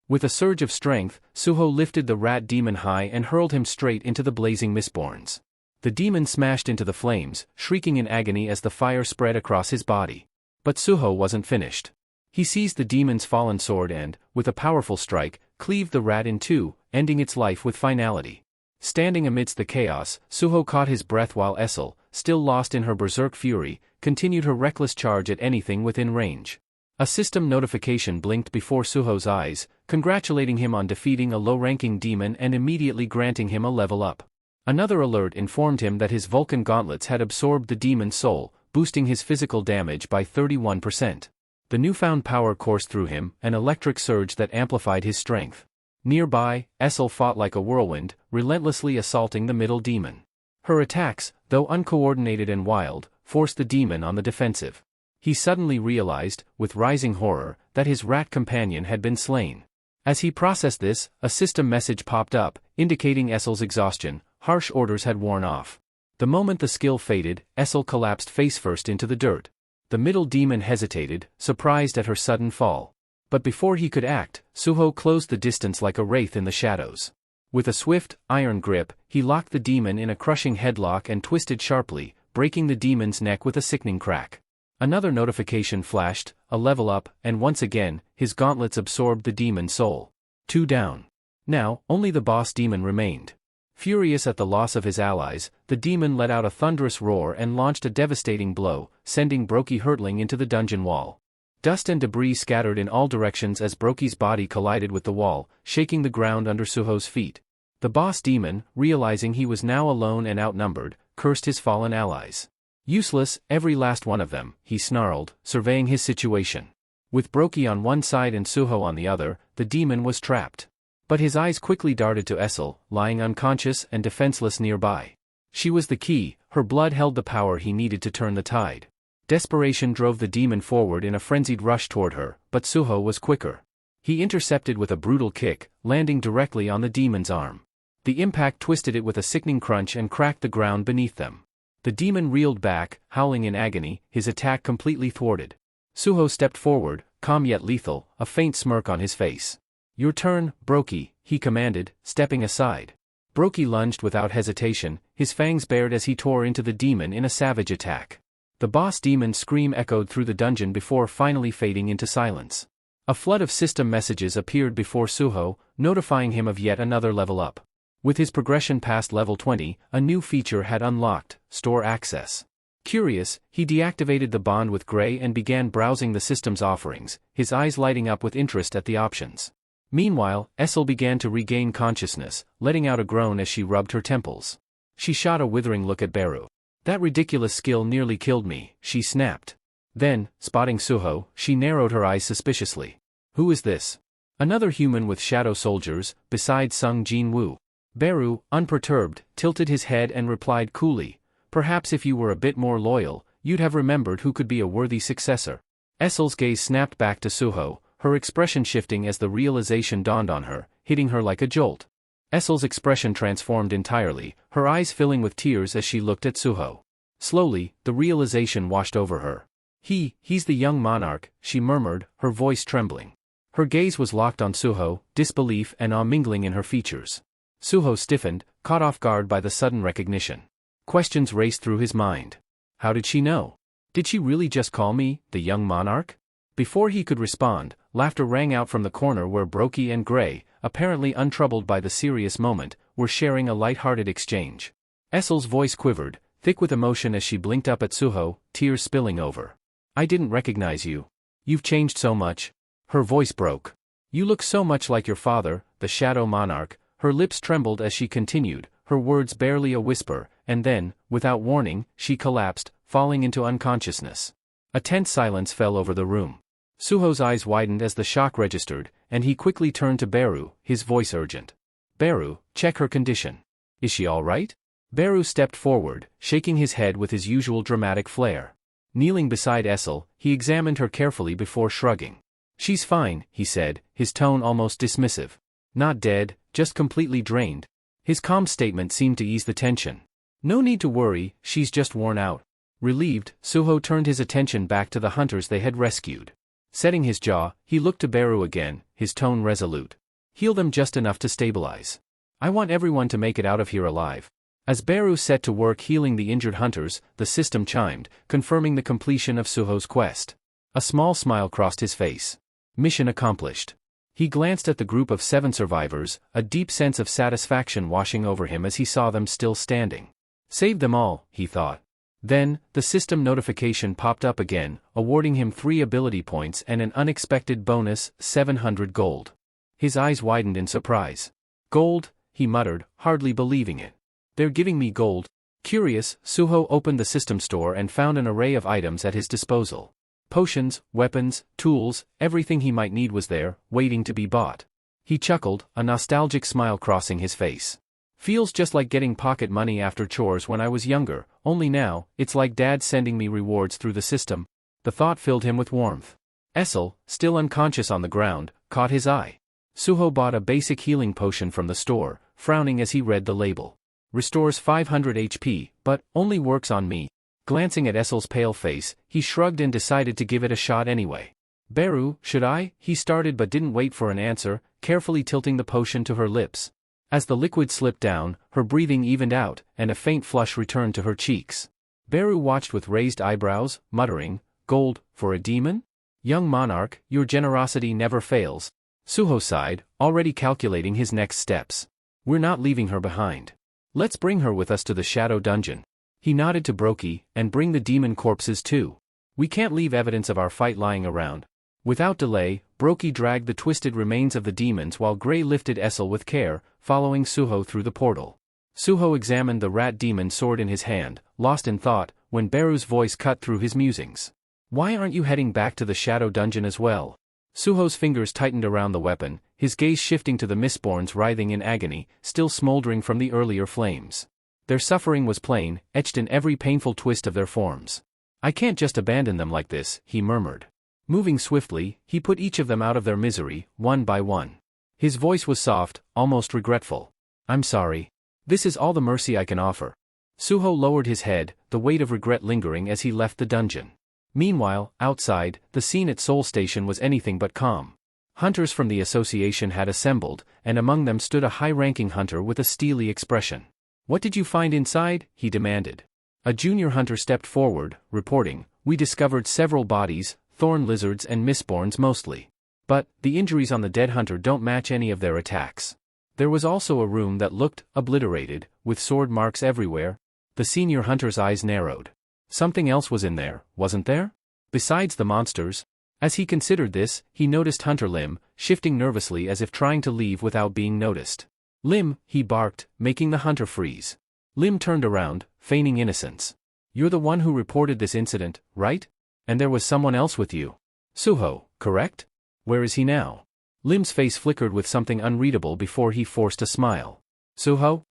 With a surge of strength, Suho lifted the rat demon high and hurled him straight into the blazing mistborns. The demon smashed into the flames, shrieking in agony as the fire spread across his body. But Suho wasn't finished. He seized the demon's fallen sword and, with a powerful strike, cleaved the rat in two, ending its life with finality. Standing amidst the chaos, Suho caught his breath while Esil, still lost in her berserk fury, continued her reckless charge at anything within range. A system notification blinked before Suho's eyes, congratulating him on defeating a low-ranking demon and immediately granting him a level up. Another alert informed him that his Vulcan gauntlets had absorbed the demon's soul, boosting his physical damage by 31%. The newfound power coursed through him, an electric surge that amplified his strength. Nearby, Esil fought like a whirlwind, relentlessly assaulting the middle demon. Her attacks, though uncoordinated and wild, forced the demon on the defensive. He suddenly realized, with rising horror, that his rat companion had been slain. As he processed this, a system message popped up, indicating Esil's exhaustion. Harsh orders had worn off. The moment the skill faded, Esil collapsed face-first into the dirt. The middle demon hesitated, surprised at her sudden fall. But before he could act, Suho closed the distance like a wraith in the shadows. With a swift, iron grip, he locked the demon in a crushing headlock and twisted sharply, breaking the demon's neck with a sickening crack. Another notification flashed, a level up, and once again, his gauntlets absorbed the demon's soul. 2 down. Now, only the boss demon remained. Furious at the loss of his allies, the demon let out a thunderous roar and launched a devastating blow, sending Brokey hurtling into the dungeon wall. Dust and debris scattered in all directions as Brokey's body collided with the wall, shaking the ground under Suho's feet. The boss demon, realizing he was now alone and outnumbered, cursed his fallen allies. Useless, every last one of them, he snarled, surveying his situation. With Brokey on one side and Suho on the other, the demon was trapped. But his eyes quickly darted to Esil, lying unconscious and defenseless nearby. She was the key, her blood held the power he needed to turn the tide. Desperation drove the demon forward in a frenzied rush toward her, but Suho was quicker. He intercepted with a brutal kick, landing directly on the demon's arm. The impact twisted it with a sickening crunch and cracked the ground beneath them. The demon reeled back, howling in agony, his attack completely thwarted. Suho stepped forward, calm yet lethal, a faint smirk on his face. "Your turn, Brokey," he commanded, stepping aside. Brokey lunged without hesitation, his fangs bared as he tore into the demon in a savage attack. The boss demon's scream echoed through the dungeon before finally fading into silence. A flood of system messages appeared before Suho, notifying him of yet another level up. With his progression past level 20, a new feature had unlocked, store access. Curious, he deactivated the bond with Gray and began browsing the system's offerings, his eyes lighting up with interest at the options. Meanwhile, Esil began to regain consciousness, letting out a groan as she rubbed her temples. She shot a withering look at Beru. "That ridiculous skill nearly killed me," she snapped. Then, spotting Suho, she narrowed her eyes suspiciously. "Who is this?" "Another human with shadow soldiers, besides Sung Jin Woo." Beru, unperturbed, tilted his head and replied coolly, "Perhaps if you were a bit more loyal, you'd have remembered who could be a worthy successor." Esil's gaze snapped back to Suho, her expression shifting as the realization dawned on her, hitting her like a jolt. Esil's expression transformed entirely, her eyes filling with tears as she looked at Suho. Slowly, the realization washed over her. He's the young monarch," she murmured, her voice trembling. Her gaze was locked on Suho, disbelief and awe mingling in her features. Suho stiffened, caught off guard by the sudden recognition. Questions raced through his mind. How did she know? Did she really just call me, the young monarch? Before he could respond, laughter rang out from the corner where Brokey and Gray, apparently untroubled by the serious moment, were sharing a light-hearted exchange. Esil's voice quivered, thick with emotion as she blinked up at Suho, tears spilling over. "I didn't recognize you. You've changed so much." Her voice broke. "You look so much like your father, the Shadow Monarch." Her lips trembled as she continued, her words barely a whisper, and then, without warning, she collapsed, falling into unconsciousness. A tense silence fell over the room. Suho's eyes widened as the shock registered, and he quickly turned to Beru, his voice urgent. "Beru, check her condition. Is she all right?" Beru stepped forward, shaking his head with his usual dramatic flair. Kneeling beside Esil, he examined her carefully before shrugging. "She's fine," he said, his tone almost dismissive. "Not dead, just completely drained." His calm statement seemed to ease the tension. "No need to worry, she's just worn out." Relieved, Suho turned his attention back to the hunters they had rescued. Setting his jaw, he looked to Beru again, his tone resolute. Heal them just enough to stabilize. I want everyone to make it out of here alive. As Beru set to work healing the injured hunters, the system chimed, confirming the completion of Suho's quest. A small smile crossed his face. Mission accomplished. He glanced at the group of 7 survivors, a deep sense of satisfaction washing over him as he saw them still standing. Saved them all, he thought. Then, the system notification popped up again, awarding him 3 ability points and an unexpected bonus, 700 gold. His eyes widened in surprise. Gold, he muttered, hardly believing it. They're giving me gold. Curious, Suho opened the system store and found an array of items at his disposal. Potions, weapons, tools, everything he might need was there, waiting to be bought. He chuckled, a nostalgic smile crossing his face. Feels just like getting pocket money after chores when I was younger, only now, it's like Dad sending me rewards through the system. The thought filled him with warmth. Esil, still unconscious on the ground, caught his eye. Suho bought a basic healing potion from the store, frowning as he read the label. Restores 500 HP, but only works on me. Glancing at Esil's pale face, he shrugged and decided to give it a shot anyway. Beru, should I? He started but didn't wait for an answer, carefully tilting the potion to her lips. As the liquid slipped down, her breathing evened out, and a faint flush returned to her cheeks. Beru watched with raised eyebrows, muttering, "Gold, for a demon? Young monarch, your generosity never fails." Suho sighed, already calculating his next steps. "We're not leaving her behind. Let's bring her with us to the Shadow Dungeon." He nodded to Brokey, "And bring the demon corpses too. We can't leave evidence of our fight lying around." Without delay, Brokey dragged the twisted remains of the demons while Grey lifted Esil with care, following Suho through the portal. Suho examined the rat demon sword in his hand, lost in thought, when Beru's voice cut through his musings. "Why aren't you heading back to the Shadow Dungeon as well?" Suho's fingers tightened around the weapon, his gaze shifting to the Mistborns writhing in agony, still smoldering from the earlier flames. Their suffering was plain, etched in every painful twist of their forms. "I can't just abandon them like this," he murmured. Moving swiftly, he put each of them out of their misery, one by one. His voice was soft, almost regretful. "I'm sorry. This is all the mercy I can offer." Suho lowered his head, the weight of regret lingering as he left the dungeon. Meanwhile, outside, the scene at Soul Station was anything but calm. Hunters from the association had assembled, and among them stood a high-ranking hunter with a steely expression. "What did you find inside?" he demanded. A junior hunter stepped forward, reporting, "We discovered several bodies, thorn lizards and mistborns mostly. But, the injuries on the dead hunter don't match any of their attacks. There was also a room that looked obliterated, with sword marks everywhere." The senior hunter's eyes narrowed. Something else was in there, wasn't there? Besides the monsters? As he considered this, he noticed Hunter Lim, shifting nervously as if trying to leave without being noticed. "Lim," he barked, making the hunter freeze. Lim turned around, feigning innocence. "You're the one who reported this incident, right? And there was someone else with you. Suho, correct? Where is he now?" Lim's face flickered with something unreadable before he forced a smile. "Suho?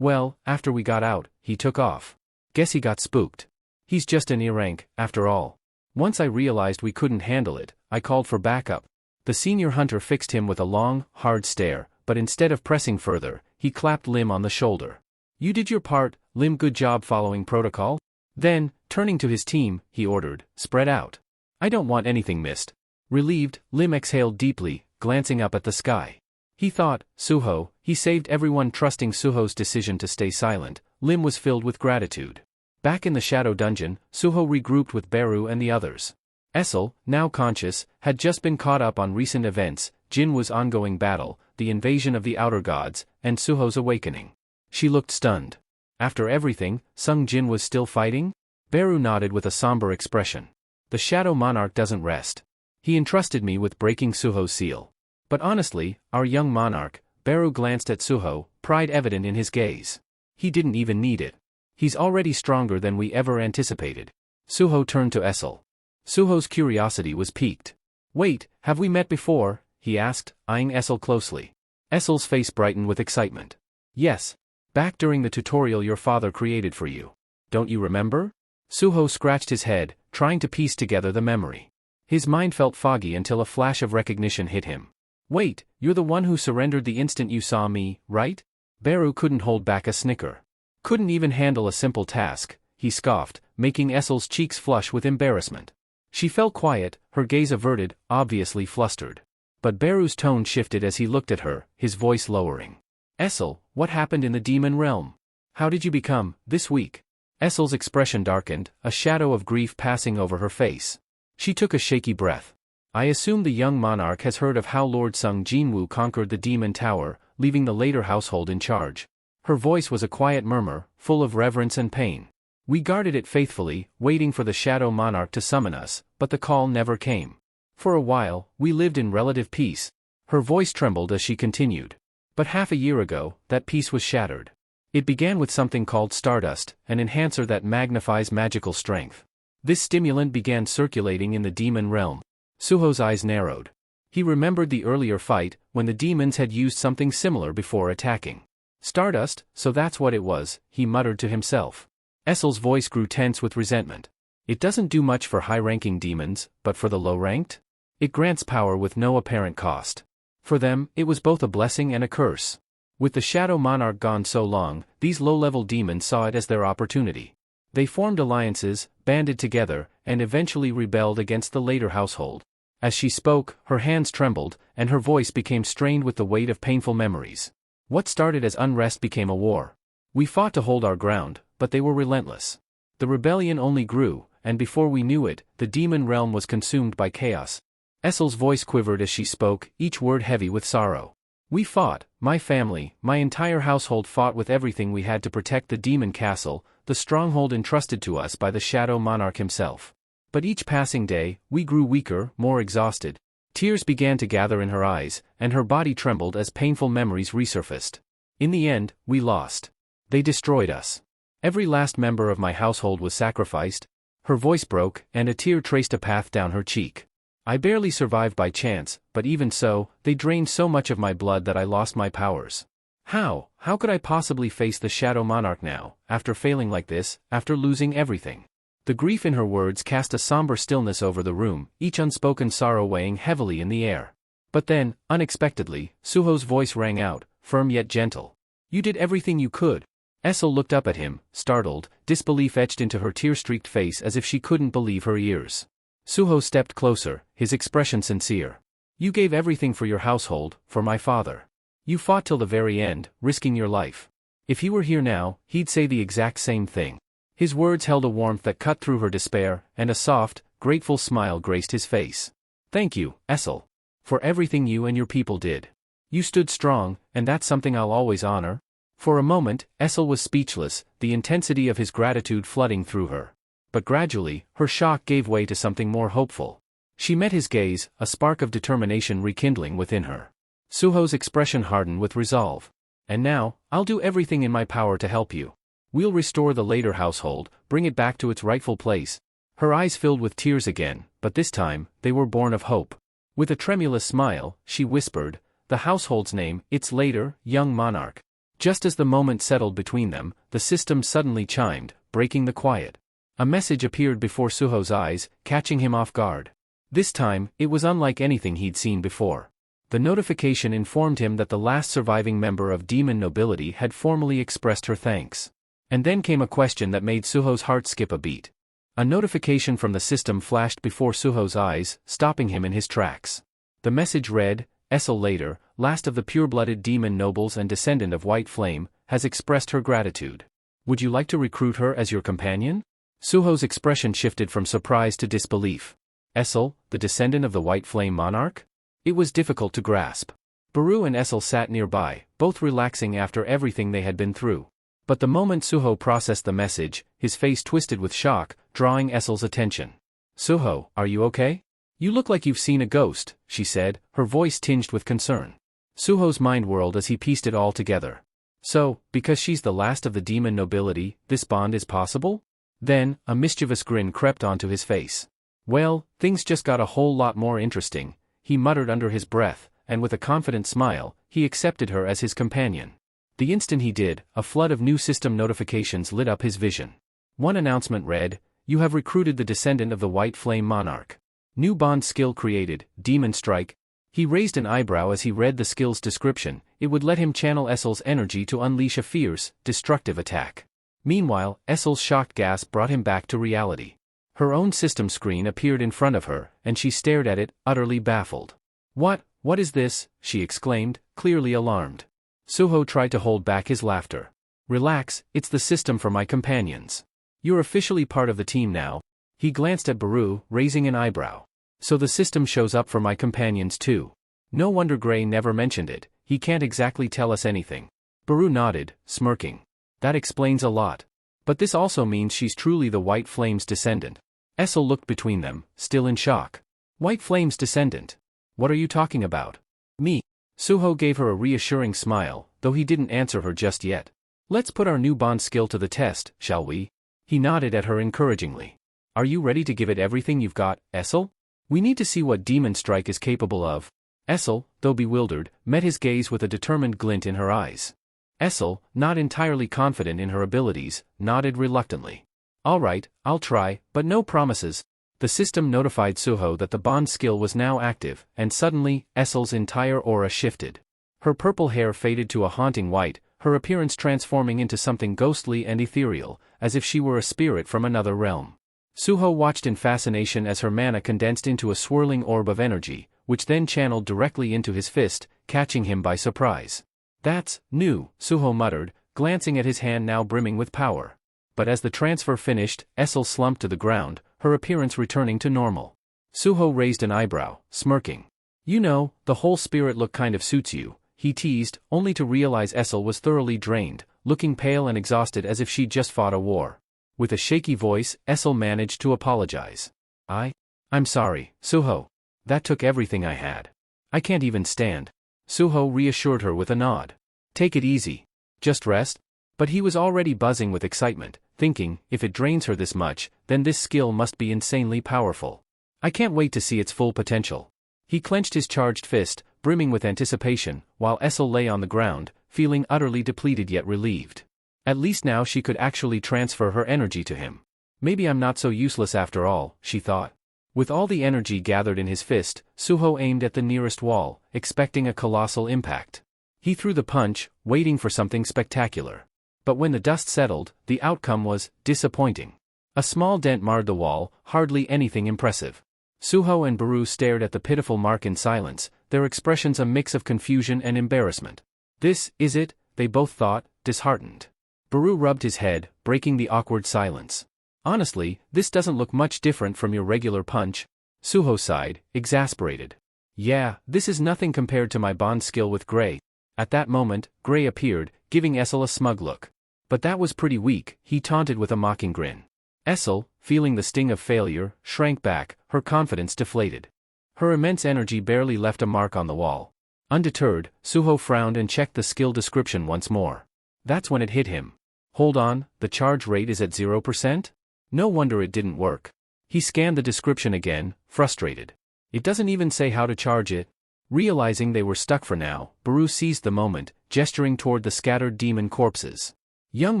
Well, after we got out, he took off. Guess he got spooked. He's just an E-rank, after all. Once I realized we couldn't handle it, I called for backup." The senior hunter fixed him with a long, hard stare, but instead of pressing further, he clapped Lim on the shoulder. "You did your part, Lim. Good job following protocol." Then, turning to his team, he ordered, "Spread out. I don't want anything missed." Relieved, Lim exhaled deeply, glancing up at the sky. He thought, Suho, he saved everyone. Trusting Suho's decision to stay silent, Lim was filled with gratitude. Back in the Shadow Dungeon, Suho regrouped with Beru and the others. Esil, now conscious, had just been caught up on recent events, Jinwoo's ongoing battle, the invasion of the Outer Gods, and Suho's awakening. She looked stunned. After everything, Sung Jin was still fighting? Beru nodded with a somber expression. "The Shadow Monarch doesn't rest. He entrusted me with breaking Suho's seal. But honestly, our young monarch," Beru glanced at Suho, pride evident in his gaze. "He didn't even need it. He's already stronger than we ever anticipated." Suho turned to Esil. Suho's curiosity was piqued. "Wait, have we met before?" he asked, eyeing Esil closely. Esil's face brightened with excitement. "Yes. Back during the tutorial your father created for you. Don't you remember?" Suho scratched his head, trying to piece together the memory. His mind felt foggy until a flash of recognition hit him. "Wait, you're the one who surrendered the instant you saw me, right?" Beru couldn't hold back a snicker. "Couldn't even handle a simple task," he scoffed, making Esil's cheeks flush with embarrassment. She fell quiet, her gaze averted, obviously flustered. But Beru's tone shifted as he looked at her, his voice lowering. Esil, what happened in the demon realm? How did you become, this weak? Esil's expression darkened, a shadow of grief passing over her face. She took a shaky breath. I assume the young monarch has heard of how Lord Sung Jinwoo conquered the demon tower, leaving the later household in charge. Her voice was a quiet murmur, full of reverence and pain. We guarded it faithfully, waiting for the Shadow Monarch to summon us, but the call never came. For a while, we lived in relative peace. Her voice trembled as she continued. But half a year ago, that peace was shattered. It began with something called stardust, an enhancer that magnifies magical strength. This stimulant began circulating in the demon realm. Suho's eyes narrowed. He remembered the earlier fight, when the demons had used something similar before attacking. Stardust, so that's what it was, he muttered to himself. Esil's voice grew tense with resentment. It doesn't do much for high-ranking demons, but for the low-ranked? It grants power with no apparent cost. For them, it was both a blessing and a curse. With the Shadow Monarch gone so long, these low-level demons saw it as their opportunity. They formed alliances, banded together, and eventually rebelled against the later household. As she spoke, her hands trembled, and her voice became strained with the weight of painful memories. What started as unrest became a war. We fought to hold our ground, but they were relentless. The rebellion only grew, and before we knew it, the demon realm was consumed by chaos. Esil's voice quivered as she spoke, each word heavy with sorrow. We fought, my family, my entire household fought with everything we had to protect the demon castle, the stronghold entrusted to us by the Shadow Monarch himself. But each passing day, we grew weaker, more exhausted. Tears began to gather in her eyes, and her body trembled as painful memories resurfaced. In the end, we lost. They destroyed us. Every last member of my household was sacrificed. Her voice broke, and a tear traced a path down her cheek. I barely survived by chance, but even so, they drained so much of my blood that I lost my powers. How could I possibly face the Shadow Monarch now, after failing like this, after losing everything? The grief in her words cast a somber stillness over the room, each unspoken sorrow weighing heavily in the air. But then, unexpectedly, Suho's voice rang out, firm yet gentle. You did everything you could. Esil looked up at him, startled, disbelief etched into her tear-streaked face as if she couldn't believe her ears. Suho stepped closer, his expression sincere. You gave everything for your household, for my father. You fought till the very end, risking your life. If he were here now, he'd say the exact same thing. His words held a warmth that cut through her despair, and a soft, grateful smile graced his face. Thank you, Esil. For everything you and your people did. You stood strong, and that's something I'll always honor. For a moment, Esil was speechless, the intensity of his gratitude flooding through her. But gradually, her shock gave way to something more hopeful. She met his gaze, a spark of determination rekindling within her. Suho's expression hardened with resolve. And now, I'll do everything in my power to help you. We'll restore the later household, bring it back to its rightful place. Her eyes filled with tears again, but this time, they were born of hope. With a tremulous smile, she whispered, the household's name, its later, young monarch. Just as the moment settled between them, the system suddenly chimed, breaking the quiet. A message appeared before Suho's eyes, catching him off guard. This time, it was unlike anything he'd seen before. The notification informed him that the last surviving member of demon nobility had formally expressed her thanks. And then came a question that made Suho's heart skip a beat. A notification from the system flashed before Suho's eyes, stopping him in his tracks. The message read, Esil later, last of the pure-blooded demon nobles and descendant of White Flame, has expressed her gratitude. Would you like to recruit her as your companion? Suho's expression shifted from surprise to disbelief. Esil, the descendant of the White Flame monarch? It was difficult to grasp. Beru and Esil sat nearby, both relaxing after everything they had been through. But the moment Suho processed the message, his face twisted with shock, drawing Esil's attention. Suho, are you okay? You look like you've seen a ghost, she said, her voice tinged with concern. Suho's mind whirled as he pieced it all together. So, because she's the last of the demon nobility, this bond is possible? Then, a mischievous grin crept onto his face. Well, things just got a whole lot more interesting, he muttered under his breath, and with a confident smile, he accepted her as his companion. The instant he did, a flood of new system notifications lit up his vision. One announcement read, You have recruited the descendant of the White Flame Monarch. New bond skill created, Demon Strike. He raised an eyebrow as he read the skill's description. It would let him channel Esil's energy to unleash a fierce, destructive attack. Meanwhile, Esil's shocked gasp brought him back to reality. Her own system screen appeared in front of her, and she stared at it, utterly baffled. What is this?" she exclaimed, clearly alarmed. Suho tried to hold back his laughter. "Relax, it's the system for my companions. You're officially part of the team now." He glanced at Baru, raising an eyebrow. "So the system shows up for my companions too. No wonder Gray never mentioned it, he can't exactly tell us anything." Baru nodded, smirking. "That explains a lot. But this also means she's truly the White Flame's descendant." Esil looked between them, still in shock. "White Flame's descendant? What are you talking about?" "Me." Suho gave her a reassuring smile, though he didn't answer her just yet. "Let's put our new bond skill to the test, shall we?" He nodded at her encouragingly. "Are you ready to give it everything you've got, Esil? We need to see what Demon Strike is capable of." Esil, though bewildered, met his gaze with a determined glint in her eyes. Esil, not entirely confident in her abilities, nodded reluctantly. "All right, I'll try, but no promises." The system notified Suho that the bond skill was now active, and suddenly, Esil's entire aura shifted. Her purple hair faded to a haunting white, her appearance transforming into something ghostly and ethereal, as if she were a spirit from another realm. Suho watched in fascination as her mana condensed into a swirling orb of energy, which then channeled directly into his fist, catching him by surprise. "That's new," Suho muttered, glancing at his hand now brimming with power. But as the transfer finished, Esil slumped to the ground, her appearance returning to normal. Suho raised an eyebrow, smirking. "You know, the whole spirit look kind of suits you," he teased, only to realize Esil was thoroughly drained, looking pale and exhausted as if she'd just fought a war. With a shaky voice, Esil managed to apologize. I'm sorry, Suho. That took everything I had. I can't even stand." Suho reassured her with a nod. "Take it easy. Just rest." But he was already buzzing with excitement, thinking, if it drains her this much, then this skill must be insanely powerful. "I can't wait to see its full potential." He clenched his charged fist, brimming with anticipation, while Esil lay on the ground, feeling utterly depleted yet relieved. At least now she could actually transfer her energy to him. "Maybe I'm not so useless after all," she thought. With all the energy gathered in his fist, Suho aimed at the nearest wall, expecting a colossal impact. He threw the punch, waiting for something spectacular. But when the dust settled, the outcome was disappointing. A small dent marred the wall, hardly anything impressive. Suho and Baru stared at the pitiful mark in silence, their expressions a mix of confusion and embarrassment. "This is it," they both thought, disheartened. Baru rubbed his head, breaking the awkward silence. "Honestly, this doesn't look much different from your regular punch." Suho sighed, exasperated. "Yeah, this is nothing compared to my bond skill with Gray." At that moment, Gray appeared, giving Esil a smug look. "But that was pretty weak," he taunted with a mocking grin. Esil, feeling the sting of failure, shrank back, her confidence deflated. Her immense energy barely left a mark on the wall. Undeterred, Suho frowned and checked the skill description once more. That's when it hit him. Hold on, the charge rate is at 0%? No wonder it didn't work. He scanned the description again, frustrated. It doesn't even say how to charge it. Realizing they were stuck for now, Baru seized the moment, gesturing toward the scattered demon corpses. "Young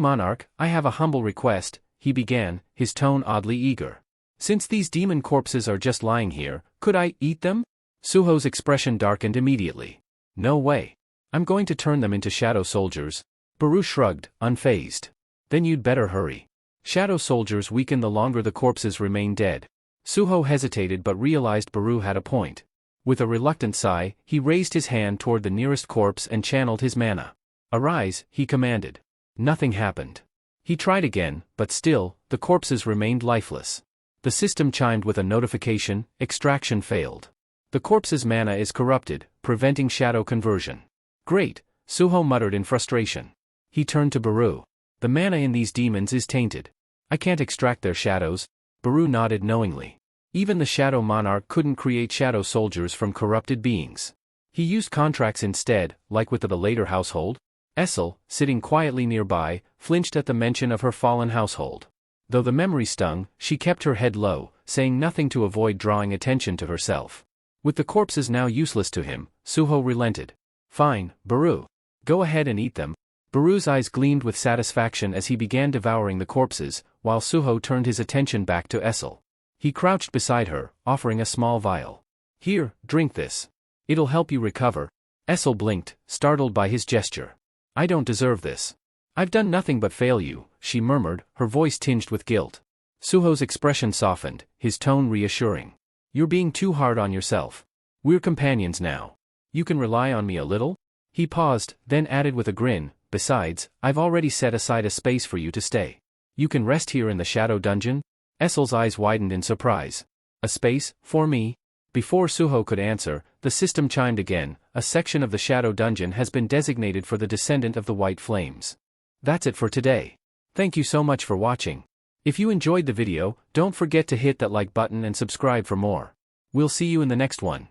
monarch, I have a humble request," he began, his tone oddly eager. "Since these demon corpses are just lying here, could I eat them?" Suho's expression darkened immediately. "No way. I'm going to turn them into shadow soldiers." Baru shrugged, unfazed. "Then you'd better hurry. Shadow soldiers weaken the longer the corpses remain dead." Suho hesitated but realized Baru had a point. With a reluctant sigh, he raised his hand toward the nearest corpse and channeled his mana. "Arise," he commanded. Nothing happened. He tried again, but still, the corpses remained lifeless. The system chimed with a notification: extraction failed. The corpse's mana is corrupted, preventing shadow conversion. "Great," Suho muttered in frustration. He turned to Baru. "The mana in these demons is tainted. I can't extract their shadows." Baru nodded knowingly. Even the Shadow Monarch couldn't create shadow soldiers from corrupted beings. He used contracts instead, like with the later household. Esil, sitting quietly nearby, flinched at the mention of her fallen household. Though the memory stung, she kept her head low, saying nothing to avoid drawing attention to herself. With the corpses now useless to him, Suho relented. "Fine, Baru. Go ahead and eat them." Baru's eyes gleamed with satisfaction as he began devouring the corpses, while Suho turned his attention back to Esil. He crouched beside her, offering a small vial. "Here, drink this. It'll help you recover." Esil blinked, startled by his gesture. "I don't deserve this. I've done nothing but fail you," she murmured, her voice tinged with guilt. Suho's expression softened, his tone reassuring. You're being too hard on yourself. We're companions now. You can rely on me a little? He paused, then added with a grin, besides, I've already set aside a space for you to stay. You can rest here in the shadow dungeon? Esil's eyes widened in surprise. A space, for me? Before Suho could answer, the system chimed again, a section of the shadow dungeon has been designated for the descendant of the white flames. That's it for today. Thank you so much for watching. If you enjoyed the video, don't forget to hit that like button and subscribe for more. We'll see you in the next one.